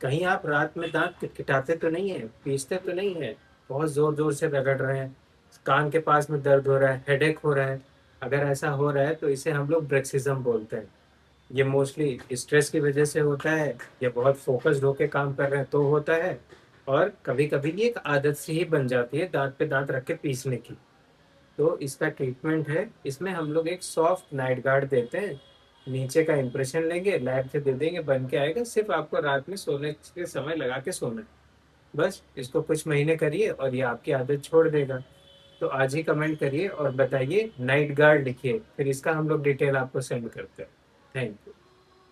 कहीं आप रात में दांत किटकिटाते तो नहीं है, पीसते तो नहीं है, बहुत जोर जोर से रगड़ रहे हैं, कान के पास में दर्द हो रहा है, हेडेक हो रहा है। अगर ऐसा हो रहा है तो इसे हम लोग ब्रेक्सिज्म बोलते हैं। ये मोस्टली स्ट्रेस की वजह से होता है, या बहुत फोकस्ड होके काम कर रहे हैं तो होता है। और कभी कभी ये एक आदत सी ही बन जाती है दांत पे दांत रख के पीसने की। तो इसका ट्रीटमेंट है, इसमें हम लोग एक सॉफ्ट नाइट गार्ड देते हैं। नीचे का इंप्रेशन लेंगे, लैब से दे देंगे, बन के आएगा। सिर्फ आपको रात में सोने के समय लगा के सोना है। बस इसको कुछ महीने करिए और ये आपकी आदत छोड़ देगा। तो आज ही कमेंट करिए और बताइए, नाइट गार्ड लिखिए, फिर इसका हम लोग डिटेल आपको सेंड करते हैं। Thank you.